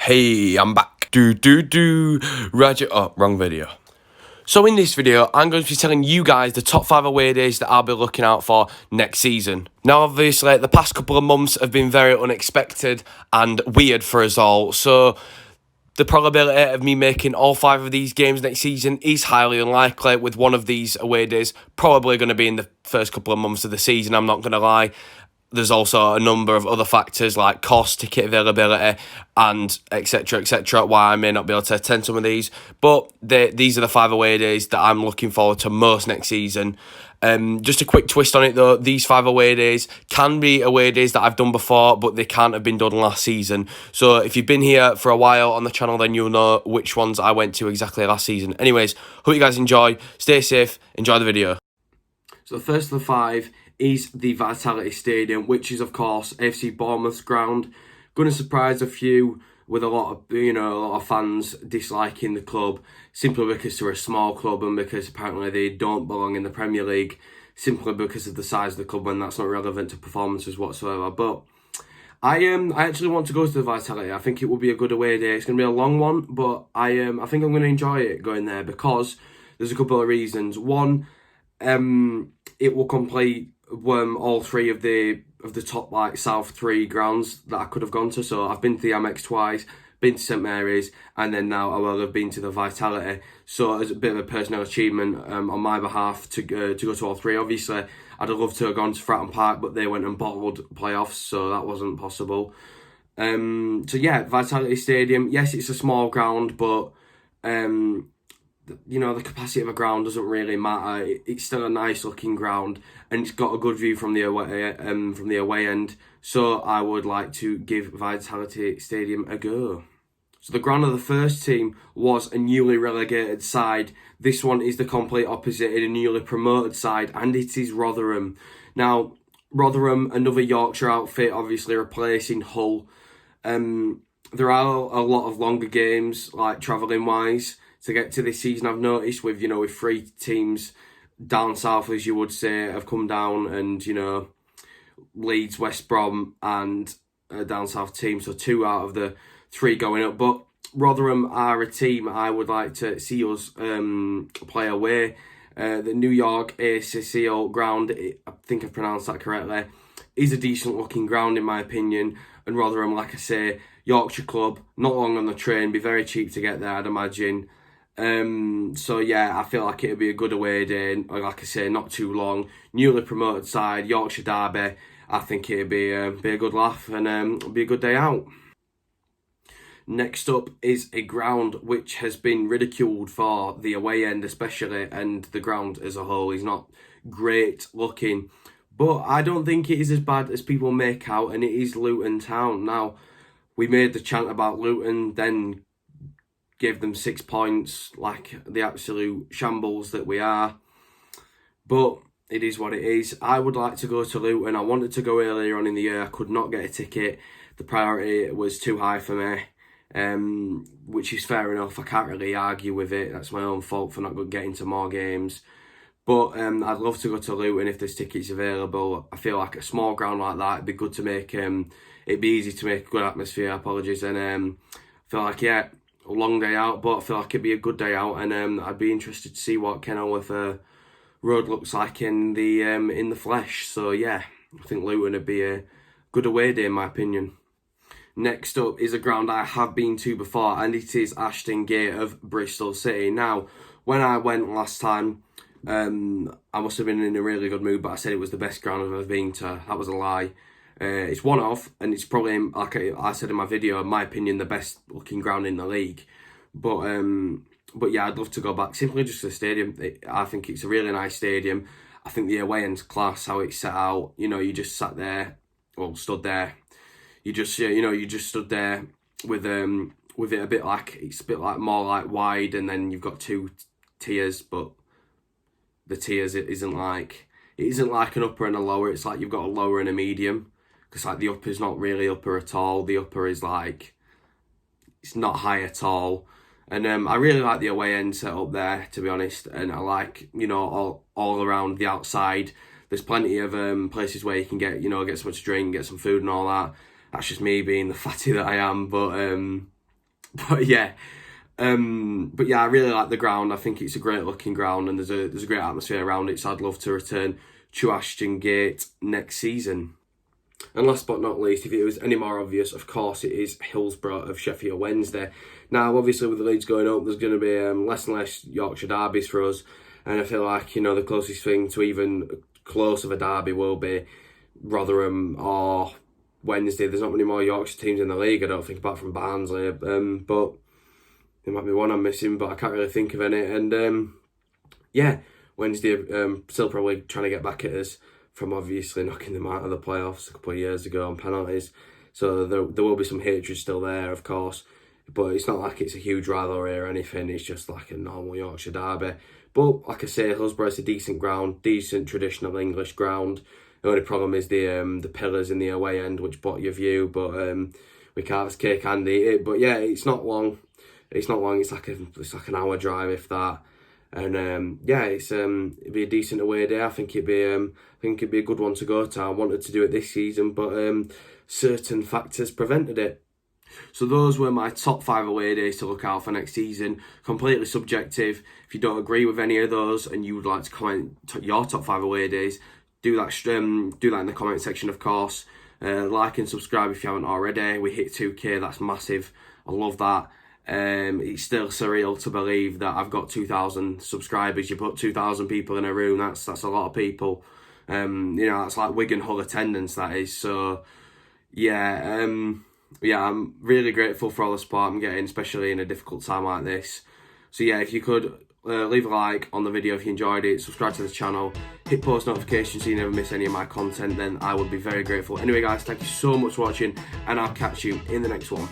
Hey, I'm back. Roger. Oh, wrong video. So in this video, I'm going to be telling you guys the top 5 away days that I'll be looking out for next season. Now, obviously, the past couple of months have been very unexpected and weird for us all. So the probability of me making all 5 of these games next season is highly unlikely, with one of these away days probably going to be in the first couple of months of the season, I'm not going to lie. There's also a number of other factors like cost, ticket availability, and etc., why I may not be able to attend some of these. But these are the 5 away days that I'm looking forward to most next season. Just a quick twist on it though, these 5 away days can be away days that I've done before, but they can't have been done last season. So if you've been here for a while on the channel, then you'll know which ones I went to exactly last season. Anyways, hope you guys enjoy, stay safe, enjoy the video. So the first of the 5 is the Vitality Stadium, which is of course AFC Bournemouth's ground. Going to surprise a few with a lot of fans disliking the club simply because they're a small club and because apparently they don't belong in the Premier League, simply because of the size of the club, and that's not relevant to performances whatsoever. But I actually want to go to the Vitality. I think it will be a good away day. It's going to be a long one, but I think I'm going to enjoy it going there because there's a couple of reasons. One, it will complete all 3 of the top South 3 grounds that I could have gone to. So I've been to the Amex twice, been to St Mary's, and then now I will have been to the Vitality. So as a bit of a personal achievement on my behalf to go to all 3. Obviously, I'd have loved to have gone to Fratton Park, but they went and bottled playoffs, so that wasn't possible. So yeah, Vitality Stadium. Yes, it's a small ground, but the capacity of a ground doesn't really matter. It's still a nice looking ground, and it's got a good view from the away end. So I would like to give Vitality Stadium a go. So the ground of the first team was a newly relegated side. This one is the complete opposite, in a newly promoted side, and it is Rotherham. Now, Rotherham, another Yorkshire outfit, obviously replacing Hull. There are a lot of longer games, like travelling wise, to get to this season. I've noticed with 3 teams down south, as you would say, have come down, and Leeds, West Brom, and a down south team. So 2 out of the 3 going up. But Rotherham are a team I would like to see us play away. The New York ACCO ground, I think I've pronounced that correctly, is a decent looking ground in my opinion. And Rotherham, like I say, Yorkshire club, not long on the train, be very cheap to get there, I'd imagine. So yeah, I feel like it'll be a good away day. Like I say, not too long. Newly promoted side, Yorkshire derby. I think it'll be a good laugh, and it'll be a good day out. Next up is a ground which has been ridiculed for the away end especially, and the ground as a whole is not great looking. But I don't think it is as bad as people make out, and it is Luton Town. Now, we made the chant about Luton, then gave them 6 points like the absolute shambles that we are. But it is what it is. I would like to go to Luton. I wanted to go earlier on in the year. I could not get a ticket. The priority was too high for me, which is fair enough. I can't really argue with it. That's my own fault for not getting to more games. But I'd love to go to Luton if there's tickets available. I feel like a small ground like that, it'd be good to make, it'd be easy to make a good atmosphere, apologies. And I feel like, yeah, a long day out, but I feel like it'd be a good day out, and I'd be interested to see what Kenilworth Road looks like in the flesh. So yeah, I think Luton would be a good away day in my opinion. Next up is a ground I have been to before, and it is Ashton Gate of Bristol City. Now, when I went last time, I must have been in a really good mood, but I said it was the best ground I've ever been to. That was a lie. It's one of, and it's probably, like I said in my video, in my opinion, the best looking ground in the league. But yeah, I'd love to go back simply just to the stadium. I think it's a really nice stadium. I think the away end's class, how it's set out. You just sat there, well, stood there. You just stood there with it a bit like, it's a bit like more like wide, and then you've got 2 tiers, but the tiers, it isn't like an upper and a lower. It's like you've got a lower and a medium. Because like the upper is not really upper at all. The upper is like, it's not high at all. And I really like the away end set up there, to be honest. And I like, all around the outside, there's plenty of places where you can get some to drink, get some food and all that. That's just me being the fatty that I am. But But yeah, I really like the ground. I think it's a great looking ground, and there's a great atmosphere around it. So I'd love to return to Ashton Gate next season. And last but not least, if it was any more obvious, of course it is Hillsborough of Sheffield Wednesday. Now, obviously with the leagues going up, there's going to be less and less Yorkshire derbies for us, and I feel like, you know, the closest thing to even close of a derby will be Rotherham or Wednesday. There's not many more Yorkshire teams in the league, I don't think, apart from Barnsley, but there might be one I'm missing, but I can't really think of any. And yeah, Wednesday still probably trying to get back at us from obviously knocking them out of the playoffs a couple of years ago on penalties. So there will be some hatred still there, of course, but it's not like it's a huge rivalry or anything. It's just like a normal Yorkshire derby. But like I say, Hillsborough's a decent ground, decent traditional English ground. The only problem is the pillars in the away end, which block your view. But we can't have cake and eat it. But yeah, it's not long. It's not long. It's like an hour drive, if that. And yeah, it'd be a decent away day. I think it'd be a good one to go to. I wanted to do it this season, but certain factors prevented it. So those were my top 5 away days to look out for next season. Completely subjective. If you don't agree with any of those and you would like to comment your top 5 away days, do that in the comment section, of course. Like and subscribe if you haven't already. We hit 2K. That's massive. I love that. It's still surreal to believe that I've got 2,000 subscribers. You put 2,000 people in a room, that's a lot of people. You know, that's like Wigan Hull attendance, that is. So yeah, I'm really grateful for all the support I'm getting, especially in a difficult time like this. So yeah, if you could leave a like on the video if you enjoyed it, subscribe to the channel, hit post notifications so you never miss any of my content, then I would be very grateful. Anyway guys, thank you so much for watching, and I'll catch you in the next one.